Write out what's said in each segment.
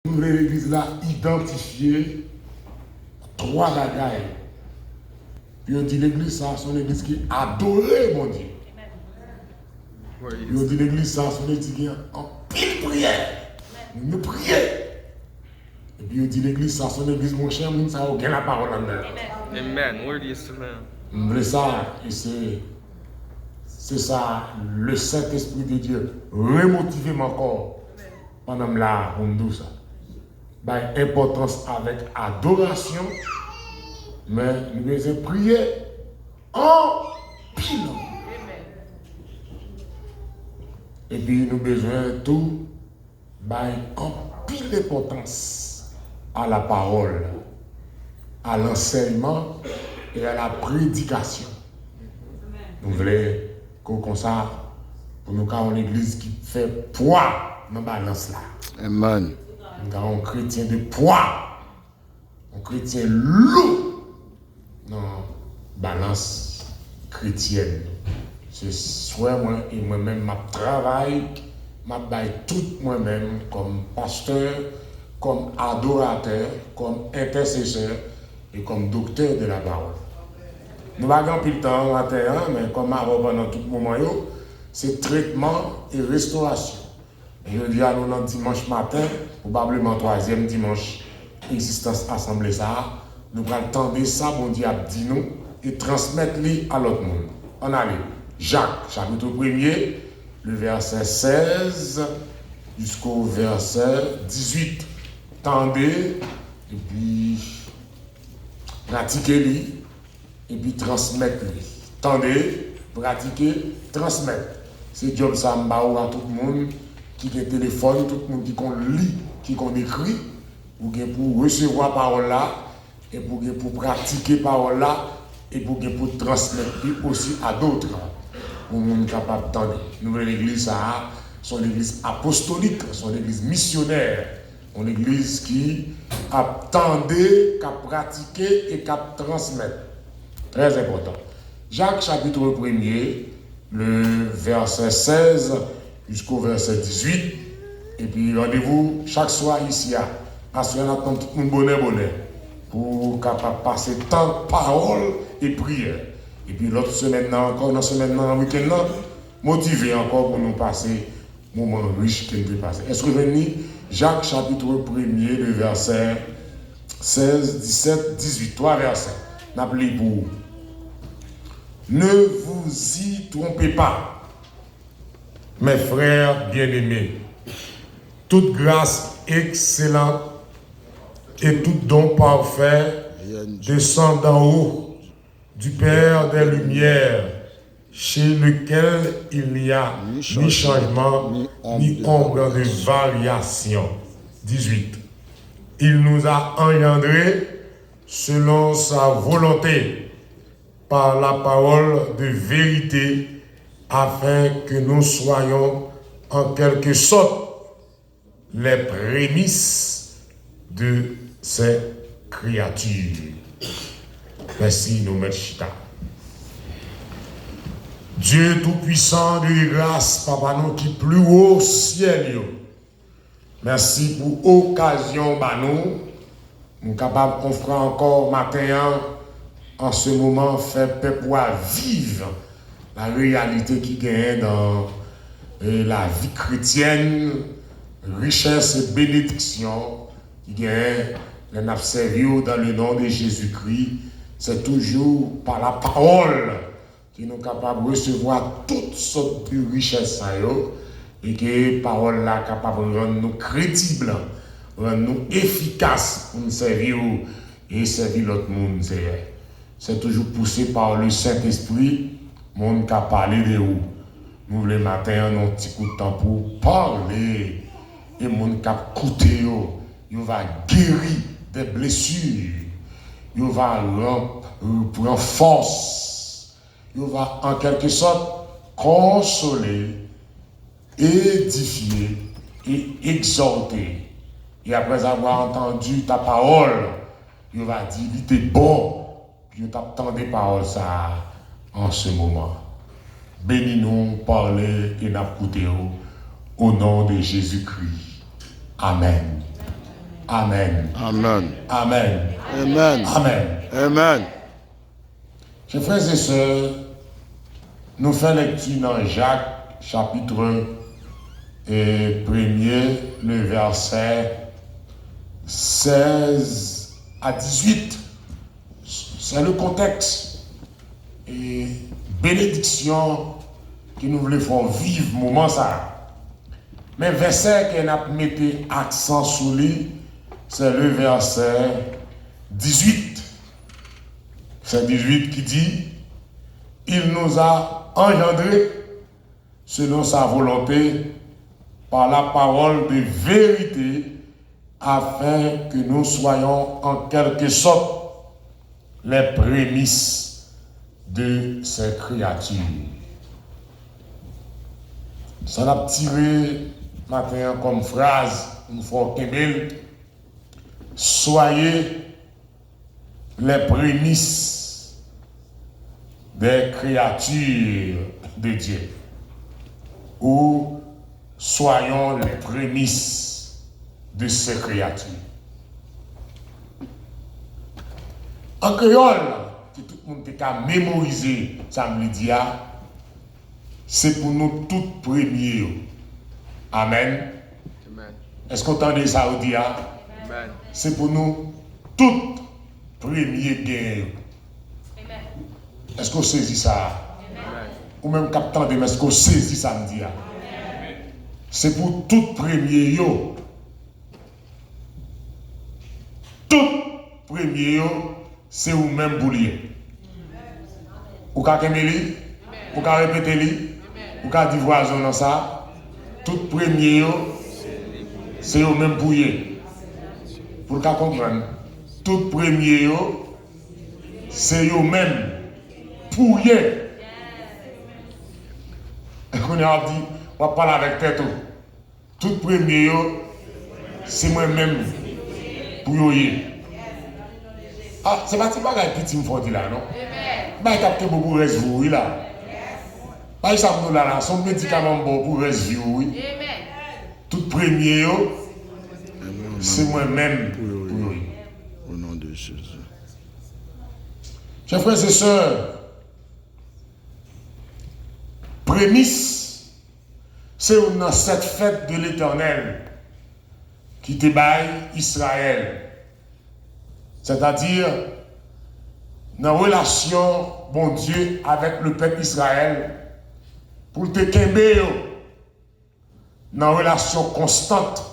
Nous l'église là identifier trois bagailles. Puis on dit l'église ça, c'est une église qui adore mon Dieu. Puis on dit l'église ça, c'est une église qui en pile prière. Nous prions. Et puis on dit l'église ça, c'est une église mon cher, nous ça aucun la parole en dedans. Amen. Word is the man. Nous voulons ça, et c'est ça, le Saint-Esprit de Dieu, remotiver encore pendant là, on nous ça. Bah, importance avec adoration, mais nous devons prier en pile. Et puis nous avons besoin de tout, bah, en pile d'importance à la parole, à l'enseignement et à la prédication. Nous voulons comme ça, pour nous avoir une église qui fait poids dans la balance là. Amen. Nous avons un chrétien de poids, un chrétien lourd dans la balance chrétienne. C'est soit moi et moi-même, je travaille, je baille tout moi-même comme pasteur, comme adorateur, comme intercesseur et comme docteur de la parole. Nous n'avons plus le temps matin, mais comme pendant tout moment, c'est traitement et restauration. Et je dis à nous le dimanche matin, probablement troisième dimanche, existence assemblée ça, nous allons tendre ça, bon Dieu a dit nous, et transmettre-les à l'autre monde. On allait. Jacques, chapitre 1er, le verset 16 jusqu'au verset 18. Tendez, et puis pratiquez-les, et puis transmettre-les. Tendez, pratiquez, transmettre. C'est job ça à tout le monde qui a un téléphone, tout le monde qui lit, qui écrit, pour recevoir la parole là, et pour pratiquer la parole là, et pour transmettre aussi à d'autres. Pour les gens capables d'entendre. Nous, l'église, ça, c'est une église apostolique, c'est une église missionnaire, une église qui attendait, qui a pratiqué et qui a transmettre. Très important. Jacques, chapitre 1er, le verset 16 jusqu'au verset 18. Et puis, rendez-vous chaque soir ici, à ce qu'on attend tout le monde bonnet, pour capable passer tant de paroles et prières. Et puis l'autre semaine encore, dans semaine dans le week-end, motivé encore pour nous passer un moment riche qui nous passer. Est-ce que vous venez Jacques chapitre 1er, le verset 16, 17, 18, 3 versets. N'appelez pour. Ne vous y trompez pas, mes frères bien-aimés. Toute grâce excellente et tout don parfait descend d'en haut du Père des Lumières, chez lequel il n'y a ni changement, ni ombre de variation. 18. Il nous a engendrés selon sa volonté, par la parole de vérité, afin que nous soyons en quelque sorte les prémices de ces créatures. Merci, nous mettons chita. Dieu Tout-Puissant de grâce, Papa, nous qui plus haut ciel. Merci pour l'occasion, nous sommes capables de faire encore matin, en ce moment, faire peuple vivre la réalité qui gagne dans la vie chrétienne, richesse et bénédiction qui gagne, les n'a servi dans le nom de Jésus-Christ. C'est toujours par la parole que nous sommes capables de recevoir toutes sortes de richesses et que la parole est capable de rendre nous crédibles, rendre nous efficaces pour nous servir et servir l'autre monde. C'est toujours poussé par le Saint-Esprit, le monde qui a parlé de vous. Nous, le matin, on a un petit coup de temps pour parler. Et le monde qui a écouté, il va guérir des blessures. Il va prendre force. Il va en quelque sorte consoler, édifier et exhorter. Et après avoir entendu ta parole, il va dire, il était bon. Puis il t'attend des paroles ça en ce moment. Bénis-nous, parlez et n'écoutez au nom de Jésus-Christ. Amen. Amen. Amen. Amen. Amen. Amen. Amen. Chers frères et sœurs, nous faisons lecture dans Jacques, chapitre 1er, le verset 16 à 18. C'est le contexte et bénédiction que nous voulons faire vivre moment ça. Mais le verset qu'on a mis accent sur lui, c'est le verset 18. C'est 18 qui dit: il nous a engendrés selon sa volonté par la parole de vérité, afin que nous soyons en quelque sorte les prémices de ces créatures. Ça l'a tiré matin comme phrase, une fois Kemel: soyez les prémices des créatures de Dieu, ou soyons les prémices de ces créatures. En créole, que tout le monde a mémorisé, ça me dit, c'est pour nous tous premiers. Amen. Amen. Est-ce qu'on entend ça ou dit? Amen. C'est pour nous tous premiers gains. Est-ce qu'on saisit ça? Amen. Ou même captant de, est-ce qu'on saisit ça me dit? C'est pour tout premier yo. Tout premier yo, c'est ou même boulier. Ou ka kemeli, ou ka répéter li, ou ka dire voisin dans ça. Tout premier yo, c'est ou même boulier. Pour le cas comprendre, tout premier yo, c'est ou même boulier. On a dit, on va parler avec tête. Tout premier, c'est moi-même pour yoyer. Ah, c'est pas si bagay petit me faut dire là, non? Bah, il capte beaucoup de reste oui là. Bah, il s'appelle là, son médicament bon pour reste oui. Tout premier, c'est moi-même pour yoyer. Au nom de Jésus. Chers frères et sœurs, prémisse, c'est dans cette fête de l'Éternel qui te baille Israël. C'est-à-dire, dans la relation, bon Dieu, avec le peuple Israël, pour te kembe, dans une relation constante,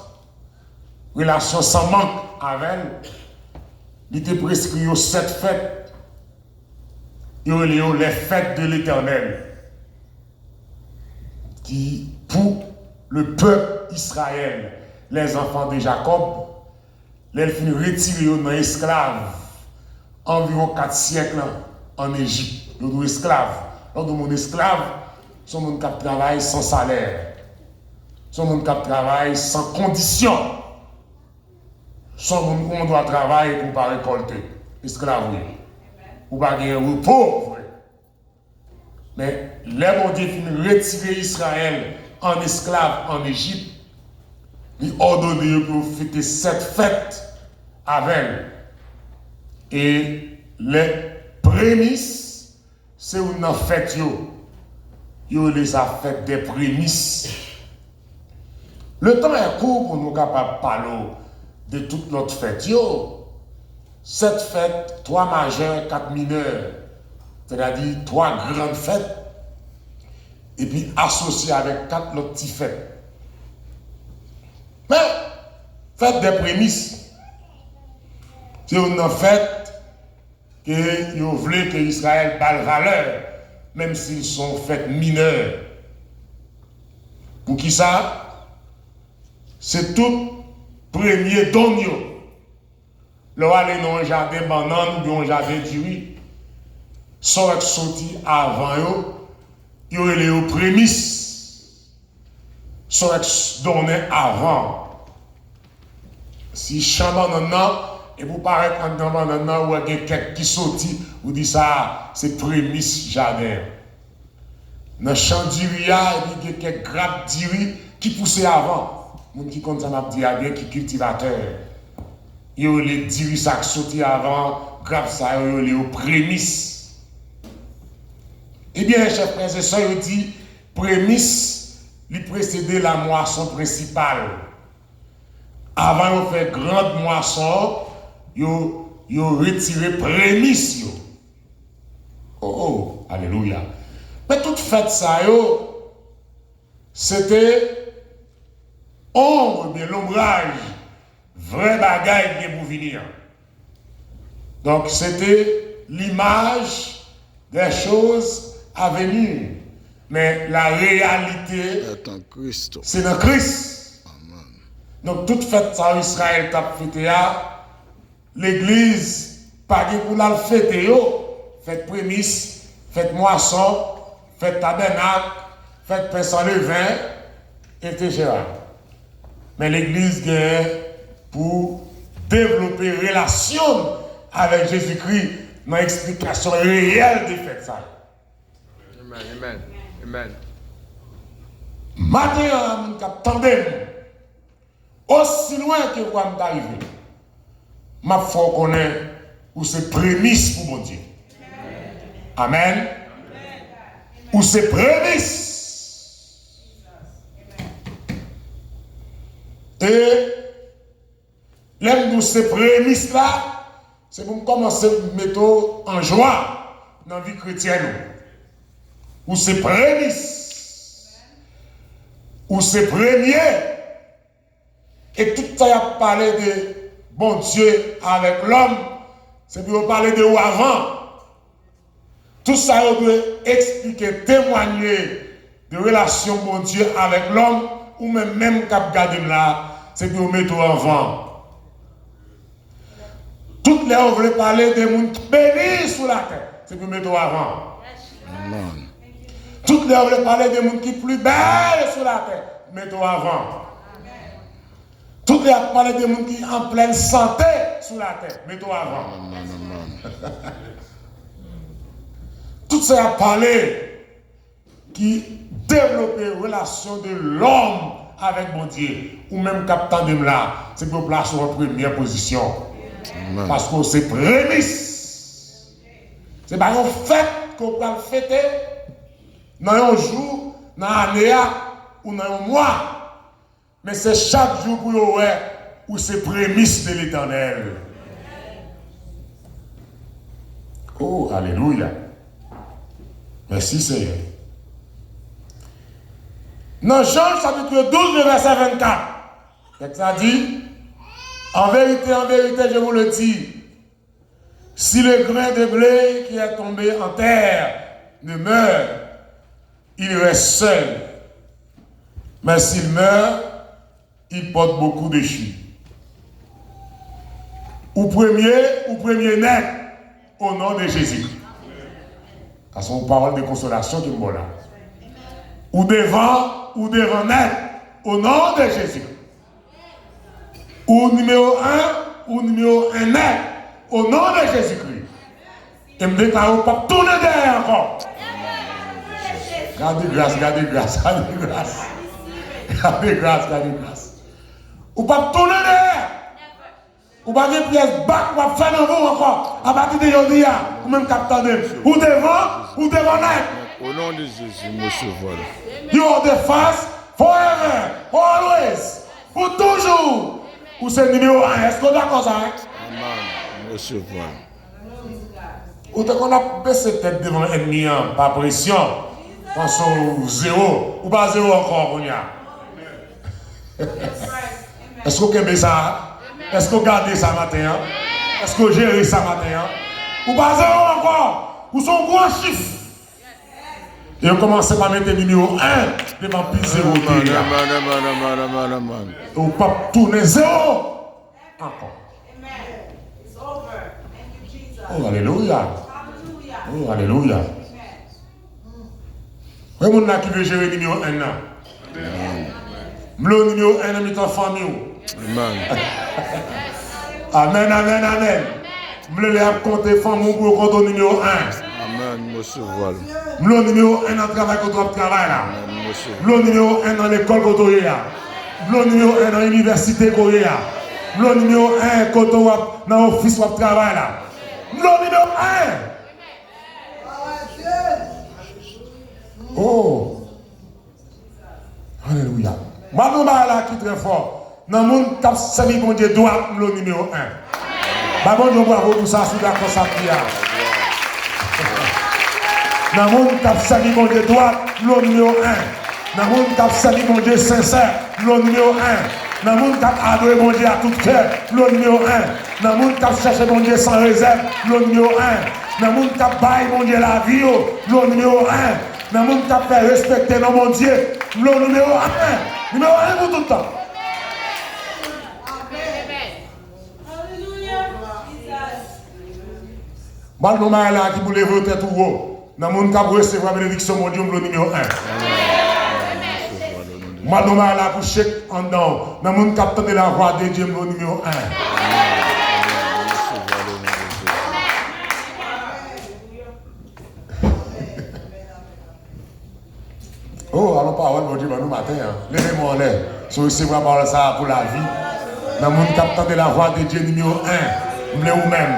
relation sans manque avec elle, il te prescrit cette fête, les fêtes de l'Éternel, qui, pour le peuple Israël, les enfants de Jacob, les finissent retirés dans esclaves environ 4 siècles en Égypte. Ils sont esclaves. Donc, mon esclave, sont mon qui travaille sans salaire. Sont mon qui travaille sans condition. Sont mon on doit travailler pour ne pas récolter. Esclave, oui. Ou pas gagner un repos. Mais les bon Dieu finit retirer Israël en esclave en Égypte. Il ordonne pour fêter cette fête avec elle. Et les prémices, c'est une fête. Yo les a fait des prémices. Le temps est court pour nous capables de parler de toute notre fête. Cette fête, 3 majeurs, 4 mineurs, c'est-à-dire 3 grandes fêtes, et puis associées avec 4 autres petites fêtes. Mais, faites des prémices. C'est une fête que vous voulez que Israël balle valeur, même s'ils sont fêtes mineures. Pour qui ça? C'est tout premier don. Le aller dans un jardin banane ou un jardin de riz, soit sorti avant il y aurait les prémices, soit donné avant. Si chambre et vous paraître en banane ou il y a quelqu'un qui sorti, vous dites ça, c'est prémices jardin. Dans le champ d'Iria, il y a quelques grappes d'Iri qui poussaient avant. Les gens qui comptent ça m'a dit bien qui cultivateur. yo les dirigeants qui sorti avant, grave ça, yo les prémices. Eh bien, chers frères et sœurs, il dit prémices, lui précéder la moisson principale. Avant de faire grande moisson, yo retiré prémices. Oh, alléluia. Mais toute fête ça, c'était ombre, bien l'ombrage, vrai bagaille qui est pour venir. Donc c'était l'image des choses à venir. Mais la réalité, c'est dans Christ. Amen. Donc toute fête ça, Israël t'a fêté, l'église, pas pour la fêter, fête prémisse, fête moisson, fête tabernacle, fête pain sans levain, etc. Mais l'église gagne pour développer relation avec Jésus-Christ dans l'explication réelle des fêtes ça. Amen, amen, amen. Matin, mon cap tandem, aussi loin que vous m'arrivez, ma foi connaît où c'est prémisse pour mon Dieu. Amen. Où c'est prémisse. Et l'aime de ces prémices là, c'est pour commencer à mettre en joie dans la vie chrétienne. Où c'est prémisse. Où c'est premier. Et tout ça a parlé de bon Dieu avec l'homme, c'est pour parler de où avant. Tout ça, on doit expliquer, témoigner de relation bon Dieu avec l'homme, ou même cap garder là, c'est pour mettre avant. Toutes les on veut parler des gens bénis sur la terre, c'est pour mettre avant. Amen. Toutes les on veut parler des gens qui sont plus belles sur la terre, mettre avant. Toutes les on parler des gens qui sont en pleine santé sur la terre, mettre avant. Amen. Tout ça a parlé qui développe une relation de l'homme avec mon Dieu, ou même captain de là, c'est pour placer en première position. Amen. Parce que c'est prémisse. C'est pas une fête qu'on peut fêter dans un jour, dans l'année ou dans un mois. Mais c'est chaque jour pour vous où c'est prémisse de l'Éternel. Oh, alléluia. Merci Seigneur. Dans Jean chapitre 12, verset 24, ça dit, en vérité, je vous le dis, si le grain de blé qui est tombé en terre ne meurt, il reste seul. Mais s'il meurt, il porte beaucoup de fruits. Ou premier net, au nom de Jésus. À son parole de consolation qui me là. Ou devant net, au nom de Jésus. Ou numéro 1 net, au nom de Jésus-Christ. Et me déclare pas tourner derrière encore. Gardez grâce. Ou pas tourner derrière. Ou pas des pièces bac, ou pas faire dans vous encore. À partir de aujourd'hui, ou même capteur ou devant net. Au nom de Jésus, monsieur, voilà. You are the first, forever, always, pour toujours. Ou c'est numéro 1. Est-ce qu'on est d'accord ça? Amen. Monsieur, voilà. Ou dès qu'on a baissé tête devant l'ennemi, pas pression. Pensons zéro. Ou pas zéro encore, on y a. Est-ce qu'on aime ça? Est-ce qu'on garde ça matin? Est-ce qu'on gère ça matin? Ou pas zéro encore? Ou son gros chiffre? Et on commence par mettre le numéro 1 devant plus zéro. Amen. Ou pas tourner zéro. Encore. Oh, alléluia. Oh, alléluia. Oui, mon qui veut gérer le numéro 1 là. Le numéro 1 dans notre famille. Amen. Amen. Je vais compter famille pour compter au numéro 1. Amen, monsieur, voilà. Le numéro 1 dans le travail qu'on doit travailler là. Amen, monsieur. Le numéro 1 dans l'école qu'on doit là. Le numéro 1 dans l'université qu'on doit là. Le numéro 1, quand on va dans l'office, on travaille là. Le numéro 1. Oh. Alléluia. Moi, je là qui est très fort. Dans le monde qui a servi mon Dieu, doit le numéro 1. Bah, bon Dieu, bravo pour ça, sous d'accord, ça prière. Dans le monde qui a servi mon Dieu, doit le numéro 1. Dans le monde qui a servi mon Dieu sincère, le numéro 1. Dans le monde qui a adoré mon Dieu à tout cœur, le numéro 1. Dans le monde qui a cherché mon Dieu sans réserve, le numéro 1. Dans le monde qui a baillé mon Dieu la vie, le numéro 1. Dans le monde qui a fait respecter mon Dieu, le numéro 1. Numéro 1 pour tout le temps. Bon, nous sommes là qui voulez voter tout haut. Dans le monde qui a recevoir la bénédiction, mon Dieu, le numéro 1. Moi, nous sommes là pour chèque en dedans. Dans le monde qui a entendu la voix de Dieu, le numéro 1. Oh, alors parole, mon Dieu, nous matin. Levez-moi en l'air. Si vous recevez la parole ça pour la vie. Dans le monde qui a entendu la voix de Dieu, numéro 1. Vous vous-même.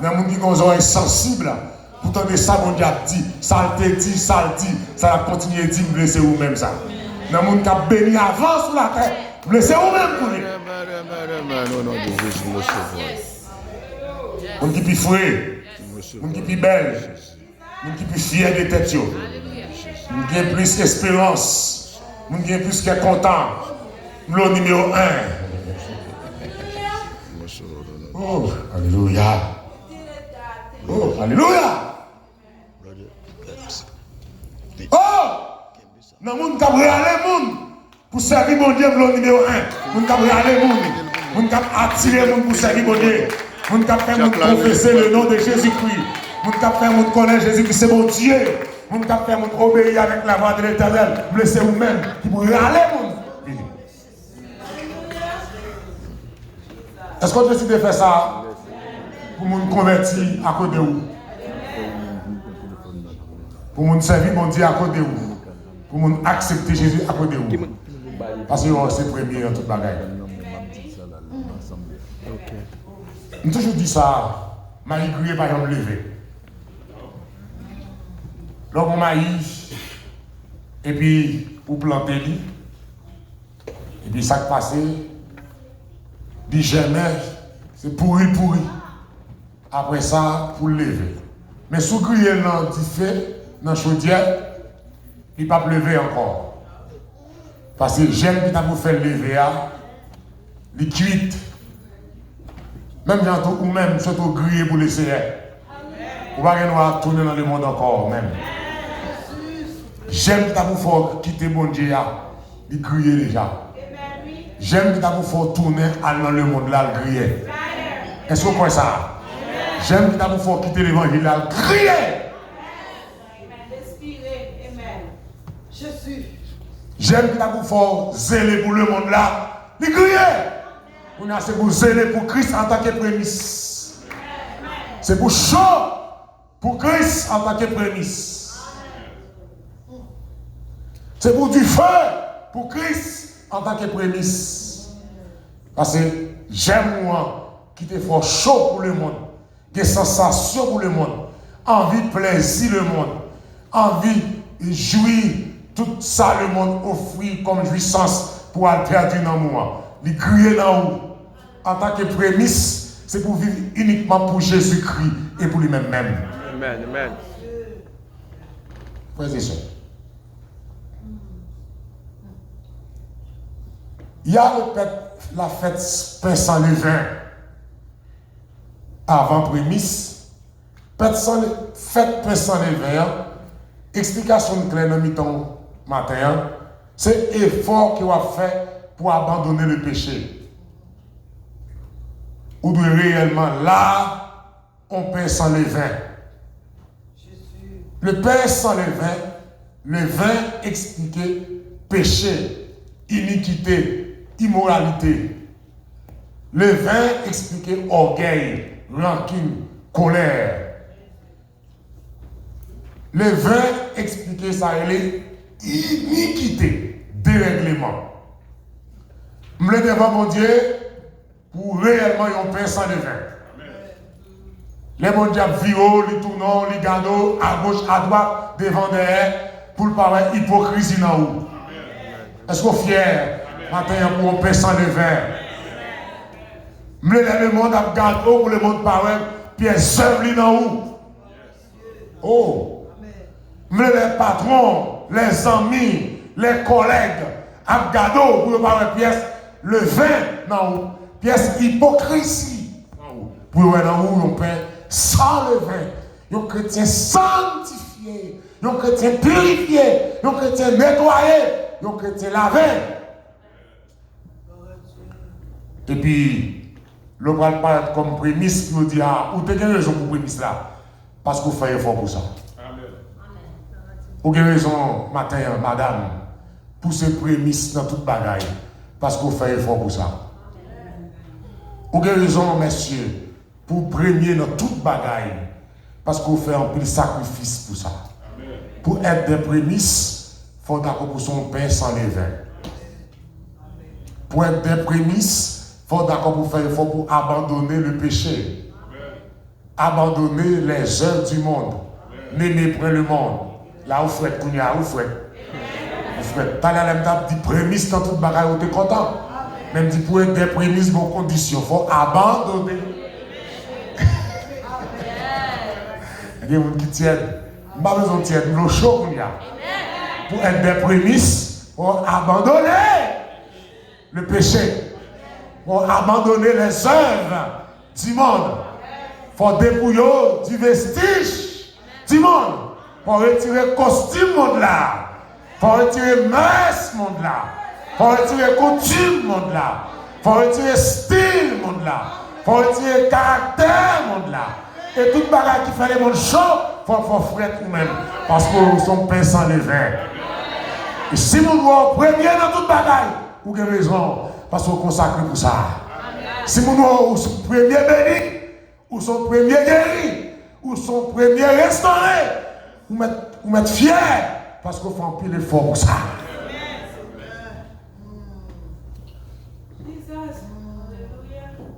Dans le monde qui ont oreilles sensibles, pour entendre ça, mon Dieu a dit, ça le dit, ça le dit, ça va continuer à dire, vous laissez vous-même ça. Dans le monde qui a béni avant sur la terre, vous laissez vous-même pour lui. Mon qui est fouet, mon qui est belle, mon qui est fier de tête, mon qui a plus d'espérance, mon qui a plus qu'être content, le numéro 1. Oh, alléluia. Oh, alléluia! Oh! Dans le monde qui a réalé le monde pour servir mon Dieu, le numéro 1. Monde qui a réalé le monde. Monde qui a attiré le monde pour servir mon Dieu. Monde qui a fait confesser le nom de Jésus-Christ. Monde qui a fait monde connaître Jésus-Christ, c'est mon Dieu. Monde qui a fait monde obéir avec la voix de l'Éternel. Vous laissez vous-même qui pour réaler le monde. Est-ce qu'on décide de faire ça? Pour nous convertir à côté de vous. Pour nous servir mon Dieu à côté de vous. Pour nous accepter Jésus à côté de vous. Parce que c'est premier en toute bagaille. Je toujours dit ça, maïs grillé par exemple levé. Donc on maïs, et puis pour planter lui, et puis ça qui passe, dit jamais, c'est pourri. Après ça, pour lever. Mais sous griller dans le fait, dans la chaudière, il ne peut pas lever encore. Parce que j'aime qui t'a pour faire lever, il cuite. Même bientôt, ou même surtout griller pour laisser. Ou pas qu'on tourner dans le monde encore, même. J'aime qui t'a pour faire quitter mon Dieu, il griller déjà. J'aime qui t'a pour faire tourner dans le monde là, il griller. Est-ce que vous croyez ça? J'aime que vous faut quitter l'évangile là, crier. J'aime que vous faut zéler pour le monde là, les crier. On a c'est pour zéler pour Christ en tant que prémisse. C'est pour chaud pour Christ en tant que prémisse. C'est pour du feu pour Christ en tant que prémisse. Parce que j'aime moi qui te font chaud pour le monde. Des sensations pour le monde, envie de plaisir le monde, envie de jouir tout ça le monde offre comme jouissance pour aller perdre dans moi. Les crier dans vous. En tant que prémisse, c'est pour vivre uniquement pour Jésus-Christ et pour lui-même. Amen, amen. Frères et sœurs. Il y a la fête pain sans levain. Avant prémisse, fête pain sans levain, explication claire dans mi-temps matin, c'est effort qu'il va faire pour abandonner le péché. Ou de réellement là, on pain sans levain. Le pain sans levain, le vin expliquait péché, iniquité, immoralité. Le vin expliquait orgueil, rancune, colère. Le vin expliquait ça, elle est iniquité, dérèglement. Je me devant mon Dieu pour réellement un pain sans levain. Les bons diables viro, les tournants, les gado, à gauche, à droite, devant, derrière, pour le parler hypocrisie dans vous. Est-ce qu'on est fier matin pour un pain sans levain? Mais le monde a gardé pour le monde parle, puis elle serve dans vous. Oh! Mais les patrons, les amis, les collègues, a gardé pour le parler pièce, le vin dans vous. Pièce hypocrisie dans vous. Pour le dans vous, on pain sans le vin. Un chrétien sanctifié, un chrétien purifié, un chrétien nettoyé, un chrétien lavé. Et puis, le bras paraît comme prémisse, qui dit, ah, vous avez raison pour prémisse là, parce que vous faites effort pour ça. Vous avez raison, matin, madame, pour ces prémices dans toute bagaille, parce que vous faites effort pour ça. Vous avez raison, messieurs, pour premier dans toute bagaille, parce que vous faites un peu de sacrifice pour ça. Pour être des prémices, il faut d'accord pour son pain sans levain. Pour être des prémices, il faut d'accord pour faire effort pour abandonner le péché. Abandonner les œuvres du monde. N'aimer point le monde. Là où vous faites, vous faites. T'as l'air de dire prémices dans toute bagaille, vous êtes content. Même dit pour être des prémices, vos conditions. Il faut abandonner. Il y a des gens qui tiennent. Je n'ai pas besoin de tienne, le chaud qu'on y a. Pour être des prémices, il faut abandonner le péché. Pour abandonner les œuvres du monde. Il faut dépouiller du vestige du monde. Pour retirer le costume monde là. Pour retirer mœurs monde là. Pour retirer coutume monde là. Pour retirer style monde là. Pour retirer caractère monde là. Et toute bagarre qui fait les mondes chauds, il faut frère nous-mêmes. Parce que nous sommes pain sans levain. Et si nous devons premier dans toute bagaille, vous avez raison. Parce qu'on consacre pour ça. Si nous sommes premier béni, ou sommes premier guéri, ou sommes premier restauré, vous mettez fiers, parce qu'on fait un pile d'effort pour ça.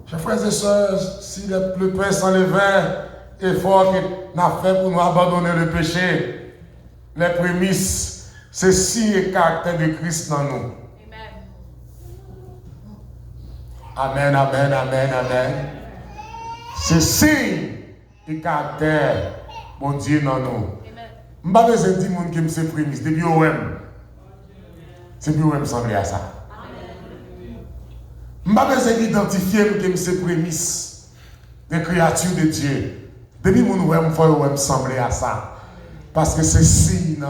Chers frères et sœurs, si le pain sans levain, effort qu'on a fait pour nous abandonner le péché, les prémices, c'est signe et caractère de Christ dans nous. Amen, amen, amen, amen. C'est signe et caractère, mon Dieu, dans nous. Je ne vais pas besoin de dire que je suis prémisse. Depuis OM. C'est depuis OM semblé à ça. Je ne vais pas besoin d'identifier que je suis prémisse des créatures de Dieu. Depuis mon OM, il faut OM sembler à ça. Parce que c'est signe,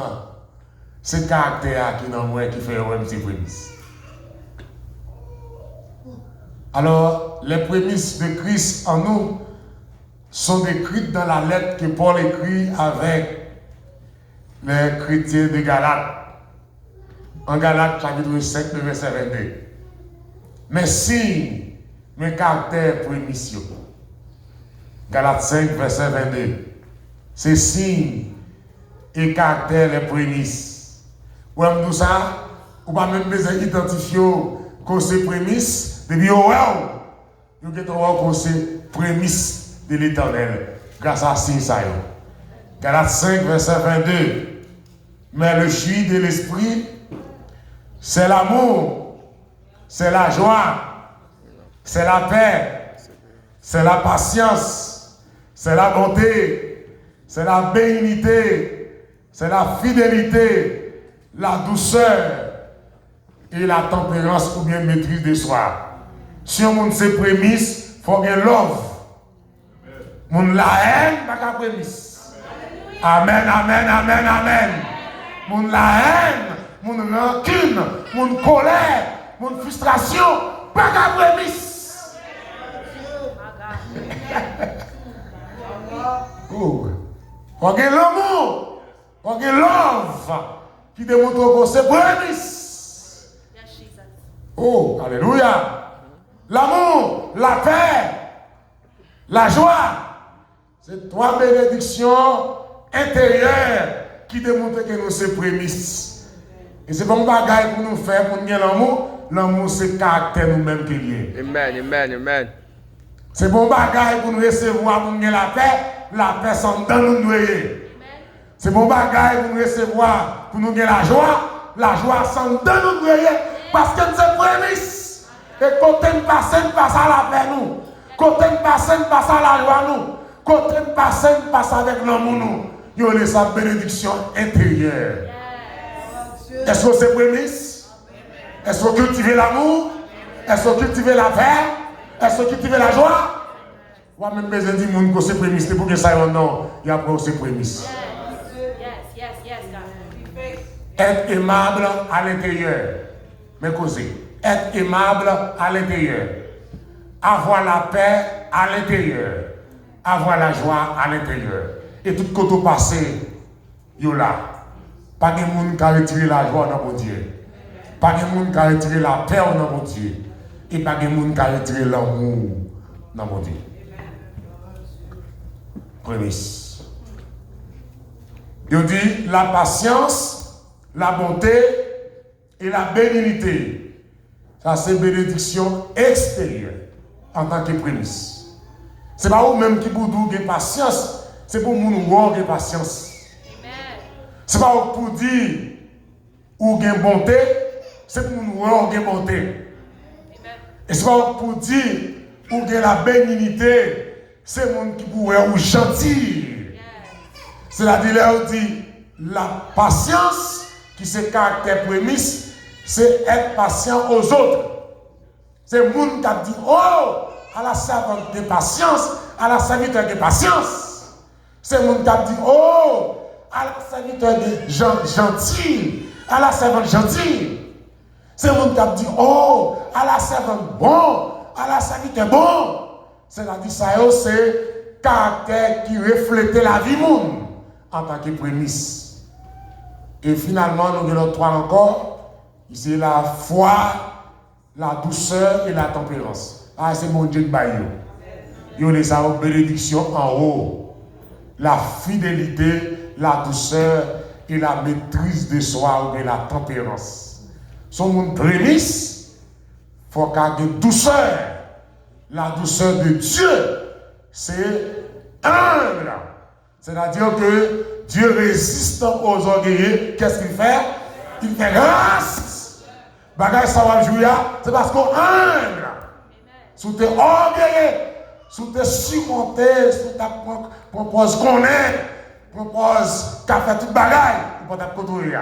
c'est caractère qui est dans moi qui fait OM c'est prémisse. Alors, les prémices de Christ en nous sont décrites dans la lettre que Paul écrit avec les chrétiens de Galates. En Galates, chapitre 5, le verset 22. Mais signes, mes caractères prémitieux. Galates 5, verset 22. C'est signes et caractères les prémices. Ou même tout ça, ou pas même besoin d'identifier que c'est prémices. Depuis wow, nous avons c'est prémisse de l'Éternel grâce à ça. Galates 5, verset 22. Mais le fruit de l'esprit, c'est l'amour, c'est la joie, c'est la paix, c'est la patience, c'est la bonté, c'est la bénignité, c'est la fidélité, la douceur et la tempérance ou bien maîtrise de soi. Si on a ses prémices, il faut bien love. On la haine, pas qu'à prémisse. Amen, amen, amen, amen. On la haine, mon rancune, mon colère, mon frustration, pas qu'à prémisse. Oh. On a l'amour, on a love qui démontre que c'est prémisse. Oh, alléluia. L'amour, la paix, la joie, c'est trois bénédictions intérieures qui démontrent que nous sommes prémices. Et c'est pas un bagage pour nous faire, pour nous l'amour, l'amour c'est caractère nous-mêmes qui est lié. Amen. Amen. Amen. C'est bon bagage pour nous recevoir, pour nous gagner la paix sans dans nous noyer. C'est bon bagage pour nous recevoir, pour nous gagner la joie sans dans nous noyer. Parce que c'est prémisse. Et quand on passe à la paix nous. Quand on passe à la joie nous. Quand on passe avec l'amour nous. Il y a sa bénédiction intérieure. Est-ce que c'est prémisse? Est-ce que cultiver l'amour? Est-ce que cultiver la paix? Est-ce que cultiver la joie? Moi même besoin de dire que c'est prémisse. C'est pour que ça y non. Il y a pas c'est prémisse. Être aimable à l'intérieur. Mais causer. Être aimable à l'intérieur. Avoir la paix à l'intérieur. Avoir la joie à l'intérieur. Et tout côté passé, yo là. Pas de monde qui a retiré la joie dans mon Dieu. Pas de monde qui a retiré la paix dans mon Dieu. Et pas de monde qui a retiré l'amour dans mon Dieu. Prémisse. Il dit la patience, la bonté et la bénignité. Ça c'est bénédiction extérieure en tant que prémisse. C'est pas vous-même qui pour dire patience, c'est pour nous voir patience. C'est pas pour dire ou gain bonté, c'est pour nous voir bonté. Et c'est pas pour dire ou gain la bénignité, c'est monde qui pour ou gentil. C'est-à-dire là on dit la patience qui c'est caractère prémisse, c'est être patient aux autres. C'est monde qui a dit oh à la servante de patience, à la serviteur de patience. C'est monde qui a dit oh à la serviteur de gentil, à la servante gentille. C'est monde qui a dit oh à la servante bon, à la serviteur bon. C'est-à-dire ça c'est caractère qui reflète la vie monde en tant que prémisse. Et finalement nous avons trois encore, c'est la foi, la douceur et la tempérance. Ah c'est mon Dieu de Bayou. Il y a ça bénédiction en haut. La fidélité, la douceur et la maîtrise de soi ou la tempérance. Son monde prémisse, il faut qu'il y ait de douceur. La douceur de Dieu, c'est humble. C'est-à-dire que Dieu résiste aux orgueilleux. Qu'est-ce qu'il fait? Il fait grâce. Bagage ça va jouer, c'est parce qu'on humble. Sous tes orgueilleux, sous tes surmontés, sous ta propose qu'on est, propose qu'a fait toute bagaille, pour ta côté.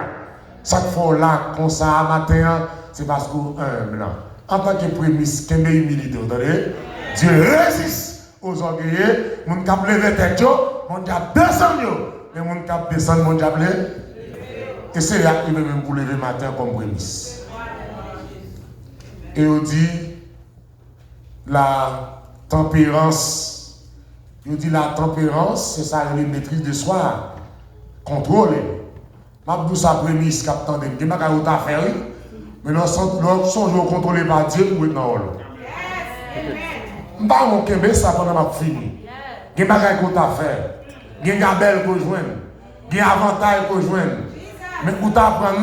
Ça te fait là, comme ça, matin, c'est parce qu'on humble. En tant que prémisse, qu'il y a humilité, vous entendez? Dieu résiste aux orgueilleux, mon cap lever tête, mon cap descend, mais mon cap descend, mon cap lever. Et c'est là qu'il même pour lever matin comme prémisse. Et on dit la tempérance. Il dit la tempérance, c'est ça, la maîtrise de soi, contrôler. Je dis ça prémisse, capitaine, je ne sais pas ce faire, mais nous sommes contrôlés par Dieu pour être dans l'eau. Je ne sais pas mon ça pendant ma fini. Je ne sais pas ce faire. Il y a des gabelles qu'on joue, il y a des avantages qu'on joue. Mais pour t'apprendre,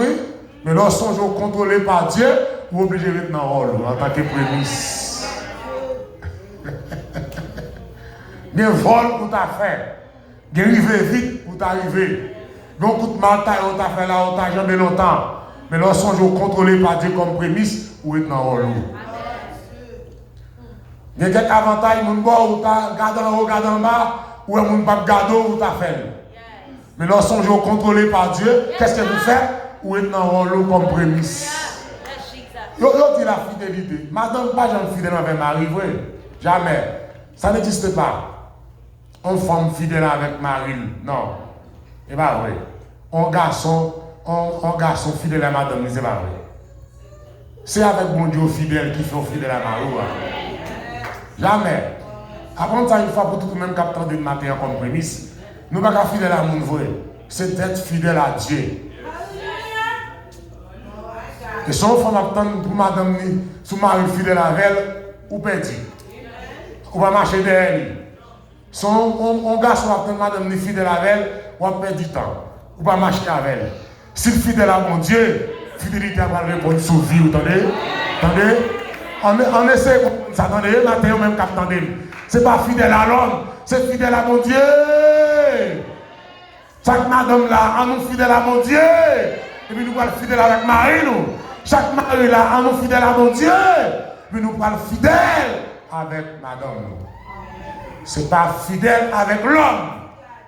mais nous sommes contrôlés par Dieu pour obliger d'être dans l'eau en tant que prémisse. Il y a un vol pour t'affaire. Il y a arrivé vite pour t'arriver. Donc, coup de matin, on t'a fait là, on t'a jamais longtemps. Mais là, sont contrôlés par Dieu comme prémisse ou être dans l'eau. Il y a quelques avantages, mon bon, ou t'as gardé en haut, gardé en bas, ou un monde pas gardé ou t'as fait. Mais là, sont contrôlés par Dieu. Qu'est-ce que vous faites? Ou être dans l'eau comme prémisse. Yo dit la fidélité. Madame, pas jamais fidèle avec Marie, oui. Jamais. Ça n'existe pas. On femme fidèle avec Marie. Non. C'est pas vrai. Un garçon fidèle à madame, c'est pas vrai. C'est avec mon Dieu fidèle qui fait fidèle à Marie. Jamais. Après ça, une fois pour tout le même capteur de matin comme prémisse, nous ne sommes pas fidèles à mon vrai. C'est d'être fidèle à Dieu. Et si on fait attendre pour madame, si Marie fidèle à elle, ou perdu. Ou va marcher derrière lui. Si on garçon attend madame fidèle à elle, ou va perdre du temps. Ou va marcher avec elle. Si fidèle à mon Dieu, fidélité va répondre sur vie, vous entendez? Attendez, on essaie de ça. Attendez, matin, même qu'attendez. C'est pas fidèle à l'homme, c'est fidèle à mon Dieu. Chaque madame là, on nous fidèle à mon Dieu. Et puis nous allons fidèle avec Marie, nous. Chaque mari là, on nous fidèle à mon Dieu. Puis nous allons fidèle avec madame. C'est pas fidèle avec l'homme.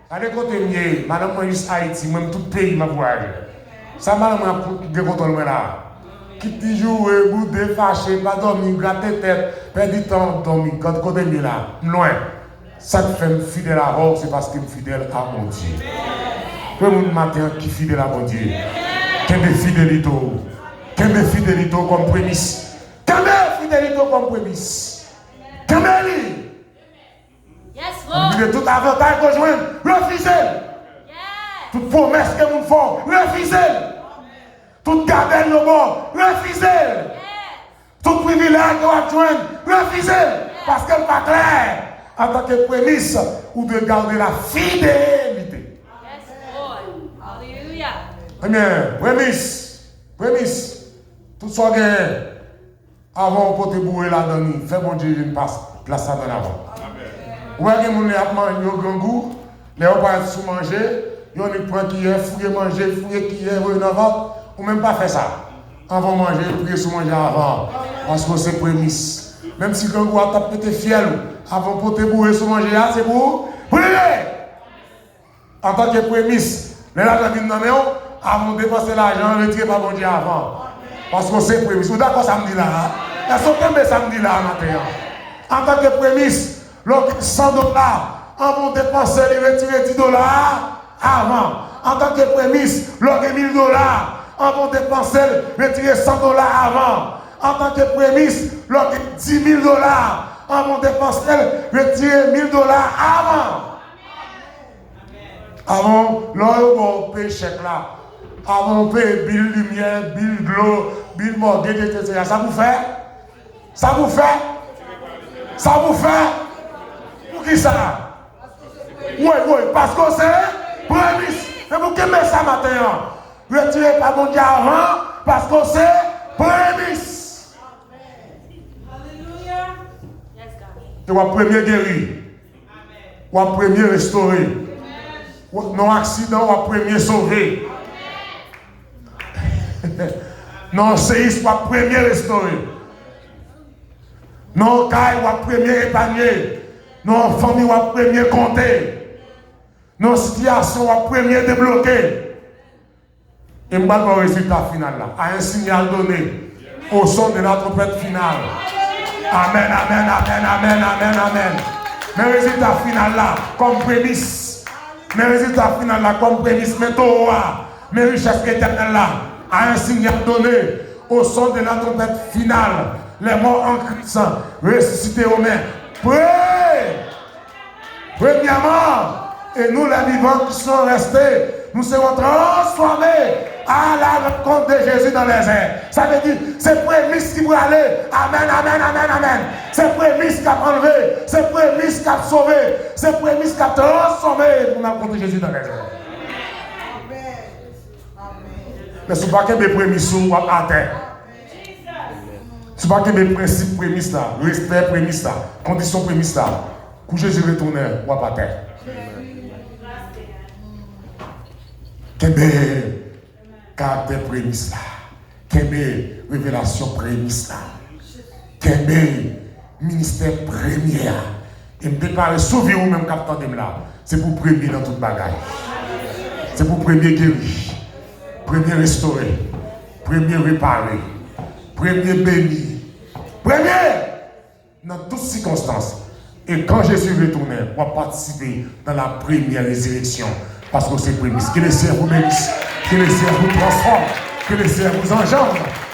Allez, côté madame Moïse Haïti, même tout pays m'a voyagé. Ça m'a dit que là. Qui dit jouer, bouder, fâché, pas dormir, gratter tête, perdre du temps, dormir, quand côté là, loin. Ça te fait fidèle à vous, c'est parce qu'il est fidèle à mon Dieu. Tout le monde matin qui est fidèle à mon Dieu. Quelle fidélité, comme prémisse. Quelle fidélité comme prémisse. Quelle Yes, Lord. tout avantage qu'on joue, refusez. Toute promesse que nous font, refusez. Toute gardelle de bord, refusez. Tout privilège que vous joindre, refusez. Parce qu'elle n'est pas claire. En tant que prémisse, ou de garder la fidélité. Yes, Lord. Hallelujah. Eh bien, prémisse. Tout ça gagne. Avant de te bourrer là-dedans, fais mon Dieu une place ça dans l'avant. Ou est-ce que mon a mangé au grand goût, les gens pas sous manger, ils ont pris qui est, fouiller manger, fouiller qui est, ou même pas faire ça. Avant de manger, prier sous manger avant. Parce que c'est prémisse. Même si le grand goût a tapé tes fiels, avant de te bourrer sous manger, c'est pour prier. En tant que prémisse, les gens viennent dans maison, avant de dépenser l'argent, retirer pas bon Dieu avant. Parce que c'est prémisse. Vous d'accord samedi là? Est-ce que vous samedi là matin? En tant que prémisse, 100 $, avant de dépenser, retirer 10 $ avant. En tant que prémisse, 1 000 $, avant de dépenser, retirer 100 $ avant. En tant que prémisse, 10 000 $, avant de dépenser, retirer 1 000 $ avant. Avant, l'on paye chèque là. Avant, on paye bill lumière, bill glow, bill mortgage, etc. Ça vous fait? Ça vous fait? Ça vous fait? Pour qui ça? Oui, parce que c'est prémisse. Et vous qui mettez ça matin? Retirez pas mon Dieu avant, parce que c'est prémisse. Alléluia. Yes, God. Et vous premier guéri. Vous premier restauré. Non accident, vous premier sauvé. Non séisme, vous premier restauré. Non caille, vous premier épargné. Non famille, vous premier compté. Non situation, vous premier débloqué. Et je vais le résultat final là, à un signal donné, au son de la trompette finale. Amen, amen, amen, amen, amen, amen. Mais le résultat final là, comme prémisse. Mais le résultat final là, comme prémisse, mais Torah, mes richesses éternelles là, à un signal donné, au son de la trompette finale, les morts en Christ, ressuscités aux mains. Premièrement, et nous les vivants qui sont restés, nous serons transformés à la rencontre de Jésus dans les airs. Ça veut dire, c'est prémisse qui va aller. Amen, amen, amen, amen. C'est prémisse qui a enlevé. C'est prémisse qui a sauvé. C'est prémisse qui a transformé pour la rencontre de Jésus dans les airs. Mais ce n'est pas que mes prémices sont à terre. Ce n'est pas que mes principes prémices là, respect prémices là, conditions prémices là. Quand Jésus retourne, ou à terre. Quelle caractère prémisse là. Quelle révélation prémisse là. Quel ministère premier. Et me préparer, sauver ou même captant de là. C'est pour premier dans toute bagaille. C'est pour premier guérir. Premier restaurer. Premier réparer. Premier béni. Premier dans toutes circonstances. Et quand Jésus retournait, on va participer dans la première résurrection. Parce que c'est prémisse. Que le ciel vous bénisse. Que le ciel vous transforme. Que le ciel vous enjambe.